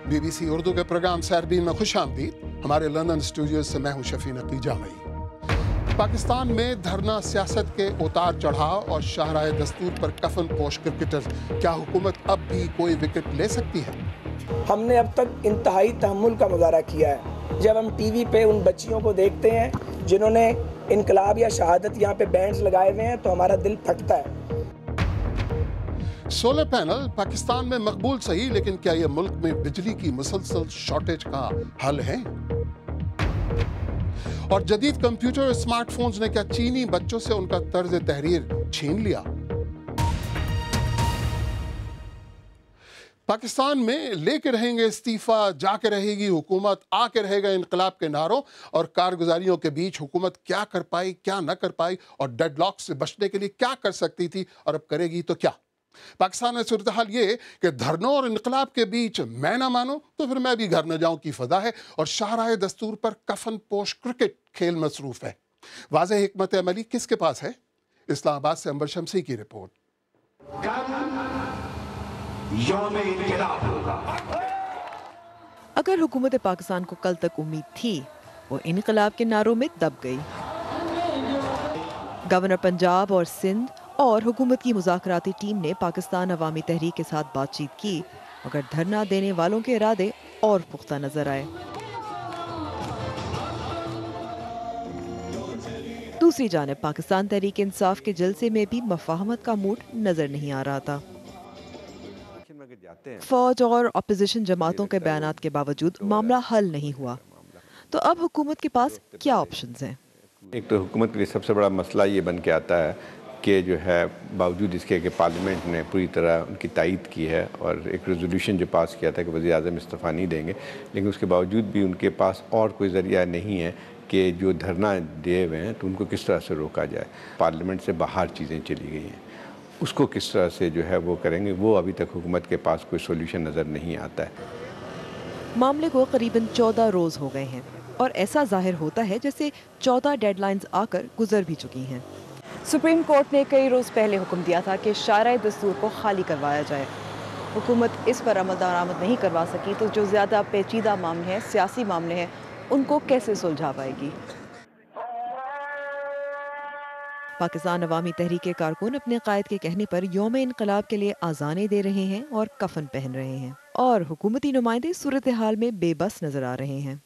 BBC Urdu کے programme سیربین میں خوش آمدید۔ ہمارے لندن اسٹوڈیوز سے میں ہوں شفیع نقی جامعی۔ پاکستان میں دھرنا سیاست کے اتار چڑھاؤ اور شاہراہ دستور پر کفن پوش کرکٹر، کیا حکومت اب بھی کوئی وکٹ لے سکتی ہے؟ ہم نے اب تک انتہائی تحمل کا مظاہرہ کیا ہے۔ جب ہم ٹی وی پہ ان بچیوں کو دیکھتے ہیں جنہوں نے انقلاب یا شہادت یہاں پہ بینڈز لگائے ہوئے ہیں تو ہمارا دل پھٹتا ہے۔ سولر پینل پاکستان میں مقبول صحیح، لیکن کیا یہ ملک میں بجلی کی مسلسل شارٹیج کا حل ہے؟ اور جدید کمپیوٹر اور اسمارٹ فونز نے کیا چینی بچوں سے ان کا طرز تحریر چھین لیا؟ پاکستان میں لے کے رہیں گے استعفیٰ، جا کے رہے گی حکومت، آ کے رہے گا انقلاب کے نعروں اور کارگزاریوں کے بیچ حکومت کیا کر پائی، کیا نہ کر پائی، اور ڈیڈ لاک سے بچنے کے لیے کیا کر سکتی تھی اور اب کرے گی تو کیا؟ پاکستان میں صورتحال یہ کہ دھرنوں اور انقلاب کے بیچ میں نہ مانوں تو پھر میں بھی گھر نہ جاؤں کی فضا ہے، اور شاہراہ دستور پر کفن پوش کرکٹ کھیل مصروف ہے۔ واضح حکمت عملی کس کے پاس ہے؟ اسلام آباد سے عنبر شمسی کی رپورٹ۔ یوم انقلاب ہوگا۔ اگر حکومت پاکستان کو کل تک امید تھی، وہ انقلاب کے نعروں میں دب گئی۔ گورنر پنجاب اور سندھ اور حکومت کی مذاکراتی ٹیم نے پاکستان عوامی تحریک کے ساتھ بات چیت کی، مگر دھرنا دینے والوں کے ارادے اور پختہ نظر آئے۔ دوسری جانب پاکستان تحریک انصاف کے جلسے میں بھی مفاہمت کا موڈ نظر نہیں آ رہا تھا۔ فوج اور اپوزیشن جماعتوں کے بیانات کے باوجود معاملہ حل نہیں ہوا، تو اب حکومت کے پاس کیا آپشنز ہیں؟ ایک تو حکومت کے لیے سب سے بڑا مسئلہ یہ بن کے آتا ہے کہ جو ہے باوجود اس کے کہ پارلیمنٹ نے پوری طرح ان کی تائید کی ہے اور ایک ریزولوشن جو پاس کیا تھا کہ وزیر اعظم استعفیٰ نہیں دیں گے، لیکن اس کے باوجود بھی ان کے پاس اور کوئی ذریعہ نہیں ہے کہ جو دھرنا دیے ہوئے ہیں تو ان کو کس طرح سے روکا جائے۔ پارلیمنٹ سے باہر چیزیں چلی گئی ہیں، اس کو کس طرح سے جو ہے وہ کریں گے، وہ ابھی تک حکومت کے پاس کوئی سولوشن نظر نہیں آتا ہے۔ معاملے کو قریباً 14 روز ہو گئے ہیں اور ایسا ظاہر ہوتا ہے جیسے 14 ڈیڈ لائنز آ کر گزر بھی چکی ہیں۔ سپریم کورٹ نے کئی روز پہلے حکم دیا تھا کہ شاہراہ دستور کو خالی کروایا جائے۔ حکومت اس پر عمل درآمد نہیں کروا سکی تو جو زیادہ پیچیدہ معاملے ہیں، سیاسی معاملے ہیں، ان کو کیسے سلجھا پائے گی؟ پاکستان عوامی تحریک کے کارکن اپنے قائد کے کہنے پر یوم انقلاب کے لیے آذانیں دے رہے ہیں اور کفن پہن رہے ہیں، اور حکومتی نمائندے صورتحال میں بے بس نظر آ رہے ہیں۔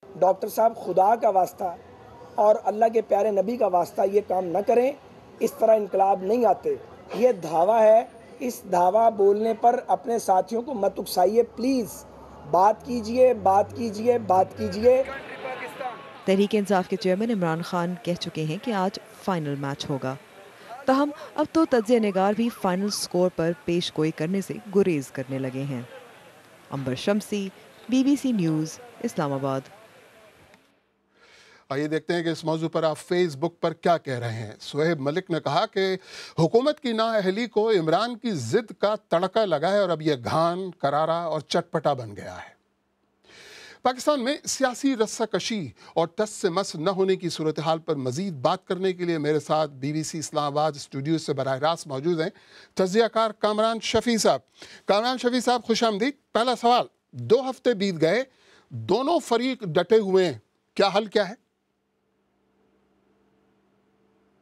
ڈاکٹر صاحب، خدا کا واسطہ اور اللہ کے پیارے نبی کا واسطہ یہ کام نہ کریں، اس طرح انقلاب نہیں آتے۔ یہ دھاوا ہے، اس دھاوا بولنے پر اپنے ساتھیوں کو مت اکسائیے پلیز، بات کیجئے، بات کیجئے، بات کیجئے۔ تحریک انصاف کے چیئرمین عمران خان کہہ چکے ہیں کہ آج فائنل میچ ہوگا، تاہم اب تو تجزیہ نگار بھی فائنل سکور پر پیش گوئی کرنے سے گریز کرنے لگے ہیں۔ عنبر شمسی، BBC نیوز، اسلام آباد۔ آئیے دیکھتے ہیں کہ اس موضوع پر آپ فیس بک پر کیا کہہ رہے ہیں۔ سہیب ملک نے کہا کہ حکومت کی نااہلی کو عمران کی ضد کا تڑکا لگا ہے اور اب یہ گھان، کرارا اور چٹپٹا بن گیا ہے۔ پاکستان میں سیاسی رسہ کشی اور ٹس سے مس نہ ہونے کی صورتحال پر مزید بات کرنے کے لیے میرے ساتھ BBC اسلام آباد اسٹوڈیو سے براہ راست موجود ہیں تجزیہ کار کامران شفیع صاحب۔ کامران شفیع صاحب، خوش آمدید۔ پہلا سوال، 2 ہفتے بیت گئے، دونوں فریق ڈٹے ہوئے ہیں، کیا حل کیا ہے؟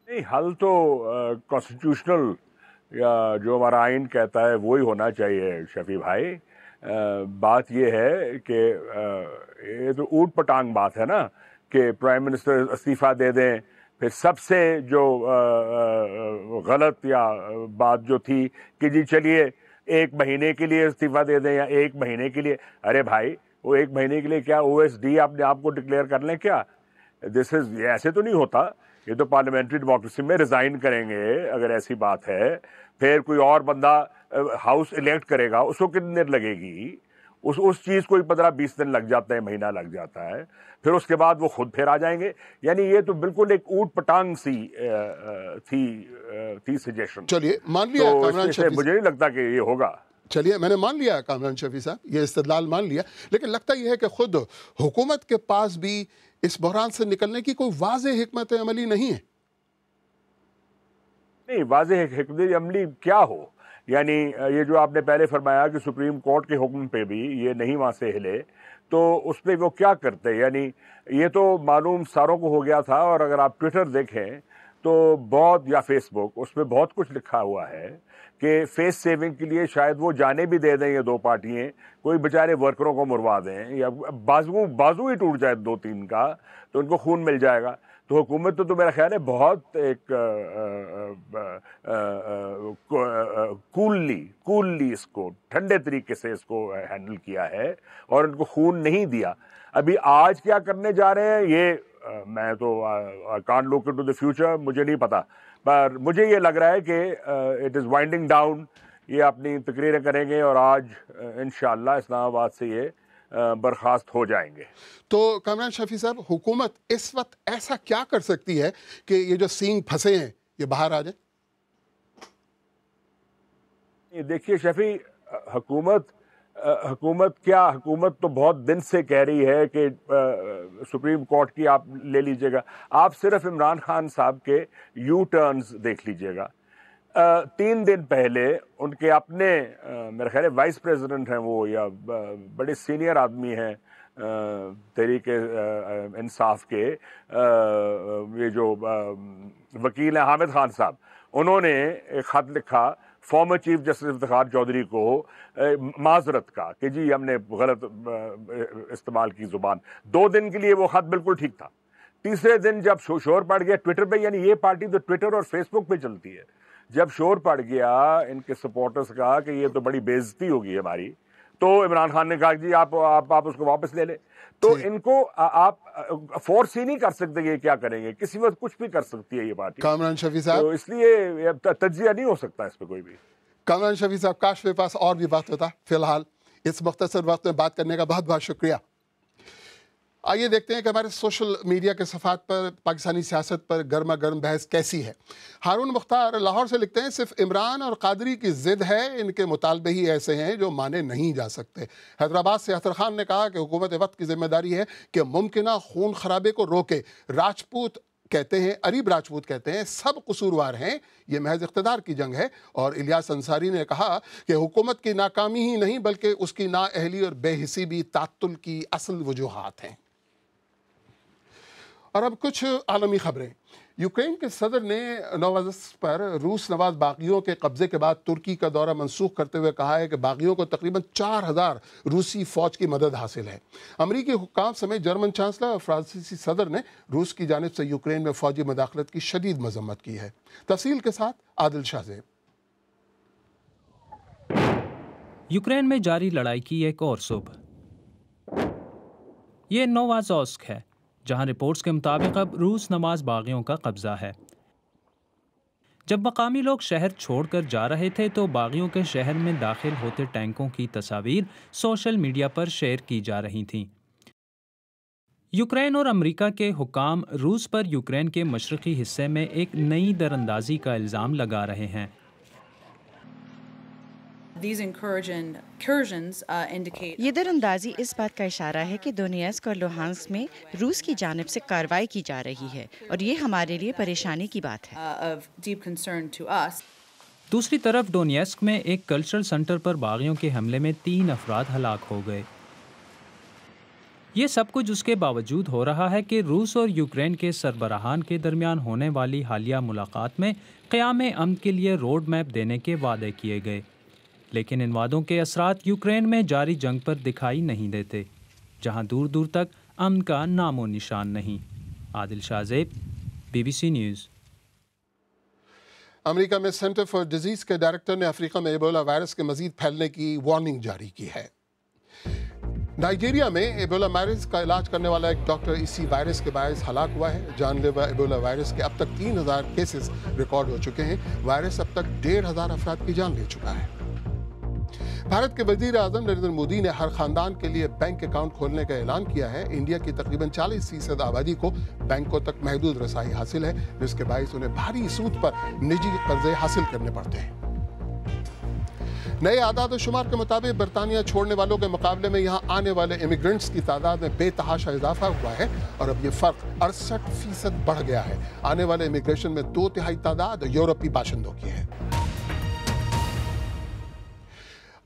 نہیں، حل تو کانسٹیٹیوشنل یا جو ہمارا آئین کہتا ہے وہی ہونا چاہیے شفیع بھائی۔ بات یہ ہے کہ یہ تو اوٹ پٹانگ بات ہے نا کہ پرائم منسٹر استعفیٰ دے دیں، پھر سب سے جو غلط یا بات جو تھی کہ جی چلیے 1 مہینے کے لیے استعفیٰ دے دیں یا 1 مہینے کے لیے، ارے بھائی وہ 1 مہینے کے لیے کیا OSD اپنے آپ کو ڈکلیئر کر لیں کیا؟ یہ ایسے تو نہیں ہوتا، یہ تو پارلیمنٹری ڈیموکریسی میں ریزائن کریں گے اگر ایسی بات ہے، پھر کوئی اور بندہ ہاؤس الیکٹ کرے گا، اس کو کتنے دیر لگے گی؟ اس چیز کو 15-20 دن لگ جاتا ہے، مہینہ لگ جاتا ہے، پھر اس کے بعد وہ خود پھر آ جائیں گے۔ یعنی یہ تو بالکل ایک اوٹ پٹانگ سی تھی سجیشن۔ چلیے مان لیا کامران شفیع، مجھے نہیں لگتا کہ یہ ہوگا۔ چلیے میں نے مان لیا کامران شفیع صاحب، یہ استدلال مان لیا، لیکن لگتا یہ ہے کہ خود حکومت کے پاس بھی اس بحران سے نکلنے کی کوئی واضح حکمت عملی نہیں ہے۔ نہیں، واضح حکمت عملی کیا ہو؟ یعنی یہ جو آپ نے پہلے فرمایا کہ سپریم کورٹ کے حکم پہ بھی یہ نہیں وہاں سے ہلے، تو اس پہ وہ کیا کرتے؟ یعنی یہ تو معلوم ساروں کو ہو گیا تھا، اور اگر آپ ٹویٹر دیکھیں تو بہت، یا فیس بک، اس پہ بہت کچھ لکھا ہوا ہے کہ فیس سیونگ کے لیے شاید وہ جانے بھی دے دیں یہ دو پارٹیاں، کوئی بیچارے ورکروں کو مروا دیں، یا بازو ہی ٹوٹ جائے 2-3 کا تو ان کو خون مل جائے گا۔ تو حکومت تو میرا خیال ہے بہت ایک کوللی اس کو، ٹھنڈے طریقے سے اس کو ہینڈل کیا ہے، اور ان کو خون نہیں دیا۔ ابھی آج کیا کرنے جا رہے ہیں یہ میں تو can't look into the future, مجھے نہیں پتا، پر مجھے یہ لگ رہا ہے کہ اٹ از وائنڈنگ ڈاؤن، یہ اپنی تقریریں کریں گے اور آج انشاءاللہ اسلام آباد سے یہ برخاست ہو جائیں گے۔ تو کامران شفیع صاحب، حکومت اس وقت ایسا کیا کر سکتی ہے کہ یہ جو سینگ پھنسے ہیں یہ باہر آ جائیں؟ دیکھیے شفیع، حکومت تو بہت دن سے کہہ رہی ہے کہ سپریم کورٹ کی آپ لے لیجئے گا، آپ صرف عمران خان صاحب کے یو ٹرنز دیکھ لیجئے گا۔ 3 دن پہلے ان کے اپنے میرے خیال ہے وائس پریزیڈنٹ ہیں وہ، یا بڑے سینئر آدمی ہیں تحریک انصاف کے، یہ جو وکیل ہیں حامد خان صاحب، انہوں نے ایک خط لکھا former chief justice Iftikhar Chaudhry کو معذرت کا کہ جی ہم نے غلط استعمال کی زبان۔ 2 دن کے لیے وہ خط بالکل ٹھیک تھا۔ تیسرے دن جب شور پڑ گیا ٹویٹر پہ، یعنی یہ پارٹی تو ٹویٹر اور فیس بک پہ چلتی ہے، جب شور پڑ گیا ان کے سپورٹرز کا کہ یہ تو بڑی بے عزتی ہوگی ہماری، تو عمران خان نے کہا جی آپ اس کو واپس لے لیں۔ تو ان کو آپ فورس ہی نہیں کر سکتے یہ کیا کریں گے، کسی وقت کچھ بھی کر سکتی ہے یہ پارٹی۔ کامران شفیع صاحب، تو اس لیے تجزیہ نہیں ہو سکتا اس پہ کوئی بھی۔ کامران شفیع صاحب، کاش میرے پاس اور بھی وقت ہوتا، فی الحال اس مختصر وقت میں بات کرنے کا بہت بہت شکریہ۔ آئیے دیکھتے ہیں کہ ہمارے سوشل میڈیا کے صفحات پر پاکستانی سیاست پر گرما گرم بحث کیسی ہے۔ ہارون مختار لاہور سے لکھتے ہیں، صرف عمران اور قادری کی ضد ہے، ان کے مطالبے ہی ایسے ہیں جو مانے نہیں جا سکتے۔ حیدرآباد سے اختر خان نے کہا کہ حکومت وقت کی ذمہ داری ہے کہ ممکنہ خون خرابے کو روکے۔ راجپوت کہتے ہیں، اریب راجپوت کہتے ہیں، سب قصوروار ہیں، یہ محض اقتدار کی جنگ ہے۔ اور الیاس انصاری نے کہا کہ حکومت کی ناکامی ہی نہیں بلکہ اس کی نااہلی اور بے حسی بھی تعطل کی اصل وجوہات ہیں۔ اور اب کچھ عالمی خبریں۔ یوکرین کے صدر نے نوروز پر روس نواز باغیوں کے قبضے کے بعد ترکی کا دورہ منسوخ کرتے ہوئے کہا ہے کہ باغیوں کو تقریباً 4000 روسی فوج کی مدد حاصل ہے۔ امریکی حکام سمیت جرمن چانسلر اور فرانسیسی صدر نے روس کی جانب سے یوکرین میں فوجی مداخلت کی شدید مذمت کی ہے۔ تفصیل کے ساتھ عادل شاہ زیب۔ یوکرین میں جاری لڑائی کی ایک اور صبح، یہ نووازوسک ہے، جہاں رپورٹس کے مطابق اب روس نواز باغیوں کا قبضہ ہے۔ جب مقامی لوگ شہر چھوڑ کر جا رہے تھے تو باغیوں کے شہر میں داخل ہوتے ٹینکوں کی تصاویر سوشل میڈیا پر شیئر کی جا رہی تھیں۔ یوکرین اور امریکہ کے حکام روس پر یوکرین کے مشرقی حصے میں ایک نئی دراندازی کا الزام لگا رہے ہیں۔ یہ دراندازی اس بات کا اشارہ ہے کہ دونیتسک اور لوہانسک میں روس کی جانب سے کارروائی کی جا رہی ہے، اور یہ ہمارے لیے پریشانی کی بات ہے۔ دوسری طرف ڈونیتسک میں ایک کلچرل سینٹر پر باغیوں کے حملے میں 3 افراد ہلاک ہو گئے۔ یہ سب کچھ اس کے باوجود ہو رہا ہے کہ روس اور یوکرین کے سربراہان کے درمیان ہونے والی حالیہ ملاقات میں قیام امن کے لیے روڈ میپ دینے کے وعدے کیے گئے، لیکن ان وعدوں کے اثرات یوکرین میں جاری جنگ پر دکھائی نہیں دیتے، جہاں دور دور تک امن کا نام و نشان نہیں۔ عادل شاہ زیب، BBC نیوز۔ امریکہ میں سینٹر فار ڈیزیز کے ڈائریکٹر نے افریقہ میں ایبولا وائرس کے مزید پھیلنے کی وارننگ جاری کی ہے۔ نائجیریا میں ایبولا وائرس کا علاج کرنے والا ایک ڈاکٹر اسی وائرس کے باعث ہلاک ہوا ہے۔ جان لیوا ایبولا وائرس کے اب تک 3000 کیسز ریکارڈ ہو چکے ہیں۔ وائرس اب تک 1500 افراد کی جان لے چکا ہے۔ بھارت کے وزیر اعظم نریندر مودی نے ہر خاندان کے لیے بینک اکاؤنٹ کھولنے کا اعلان کیا ہے۔ انڈیا کی تقریباً 40% آبادی کو بینکوں تک محدود رسائی حاصل ہے، جس کے باعث انہیں بھاری سود پر نجی قرضے حاصل کرنے پڑتے ہیں۔ نئے اعداد و شمار کے مطابق برطانیہ چھوڑنے والوں کے مقابلے میں یہاں آنے والے امیگرنٹس کی تعداد میں بے تحاشا اضافہ ہوا ہے، اور اب یہ فرق 68% بڑھ گیا ہے۔ آنے والے امیگریشن میں 2/3 تعداد یورپی باشندوں کی ہے۔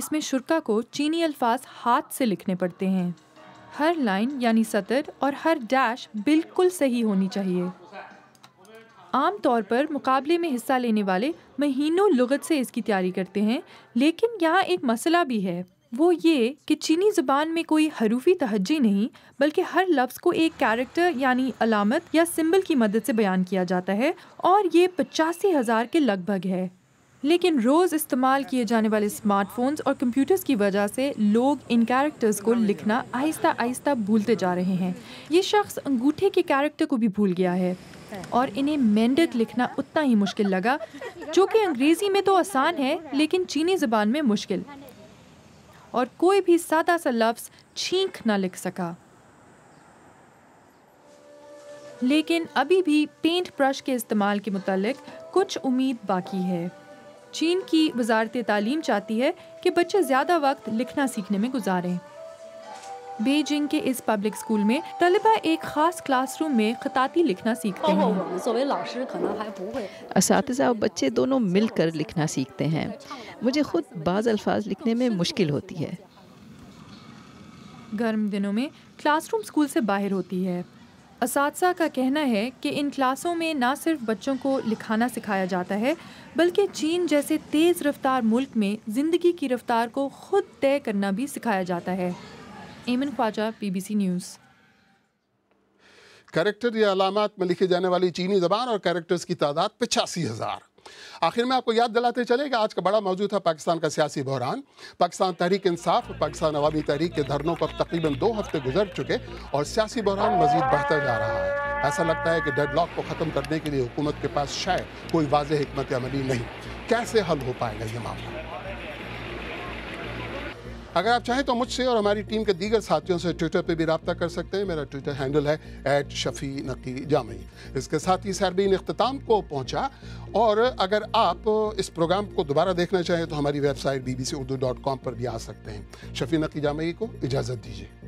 اس میں شرکا کو چینی الفاظ ہاتھ سے لکھنے پڑتے ہیں۔ ہر لائن یعنی سطر اور ہر ڈیش بالکل صحیح ہونی چاہیے۔ عام طور پر مقابلے میں حصہ لینے والے مہینوں لغت سے اس کی تیاری کرتے ہیں، لیکن یہاں ایک مسئلہ بھی ہے، وہ یہ کہ چینی زبان میں کوئی حروفی تہجی نہیں، بلکہ ہر لفظ کو ایک کیریکٹر یعنی علامت یا سمبل کی مدد سے بیان کیا جاتا ہے، اور یہ 85,000 کے لگ بھگ ہے۔ لیکن روز استعمال کیے جانے والے اسمارٹ فونز اور کمپیوٹرز کی وجہ سے لوگ ان کیریکٹرز کو لکھنا آہستہ آہستہ بھولتے جا رہے ہیں۔ یہ شخص انگوٹھے کے کیریکٹر کو بھی بھول گیا ہے، اور انہیں مینڈک لکھنا اتنا ہی مشکل لگا، جو کہ انگریزی میں تو آسان ہے لیکن چینی زبان میں مشکل، اور کوئی بھی سادہ سا لفظ چھینک نہ لکھ سکا۔ لیکن ابھی بھی پینٹ برش کے استعمال کے متعلق کچھ امید باقی ہے۔ چین کی وزارت تعلیم چاہتی ہے کہ بچے زیادہ وقت لکھنا سیکھنے میں گزاریں۔ بیجنگ کے اس پبلک اسکول میں طلبہ ایک خاص کلاس روم میں خطاطی لکھنا سیکھتے ہیں۔ اساتذہ اور بچے دونوں مل کر لکھنا سیکھتے ہیں۔ مجھے خود بعض الفاظ لکھنے میں مشکل ہوتی ہے۔ گرم دنوں میں کلاس روم اسکول سے باہر ہوتی ہے۔ اساتذہ کا کہنا ہے کہ ان کلاسوں میں نہ صرف بچوں کو لکھانا سکھایا جاتا ہے، بلکہ چین جیسے تیز رفتار ملک میں زندگی کی رفتار کو خود طے کرنا بھی سکھایا جاتا ہے۔ ایمن خواجہ، BBC نیوز۔ کیریکٹر یا علامات میں لکھی جانے والی چینی زبان اور کیریکٹرز کی تعداد 85,000۔ آخر میں آپ کو یاد دلاتے چلے کہ آج کا بڑا موضوع تھا پاکستان کا سیاسی بحران۔ پاکستان تحریک انصاف اور پاکستان عوامی تحریک کے دھرنوں کو اب تقریباً 2 ہفتے گزر چکے اور سیاسی بحران مزید بڑھتا جا رہا ہے۔ ایسا لگتا ہے کہ ڈیڈ لاک کو ختم کرنے کے لیے حکومت کے پاس شاید کوئی واضح حکمت عملی نہیں۔ کیسے حل ہو پائے گا یہ معاملہ؟ اگر آپ چاہیں تو مجھ سے اور ہماری ٹیم کے دیگر ساتھیوں سے ٹویٹر پہ بھی رابطہ کر سکتے ہیں۔ میرا ٹویٹر ہینڈل ہے @شفیع_نقی_جامعی۔ اس کے ساتھ ہی سیربین اختتام کو پہنچا، اور اگر آپ اس پروگرام کو دوبارہ دیکھنا چاہیں تو ہماری ویب سائٹ bbcurdu.com پر بھی آ سکتے ہیں۔ شفیع نقی جامعی کو اجازت دیجیے۔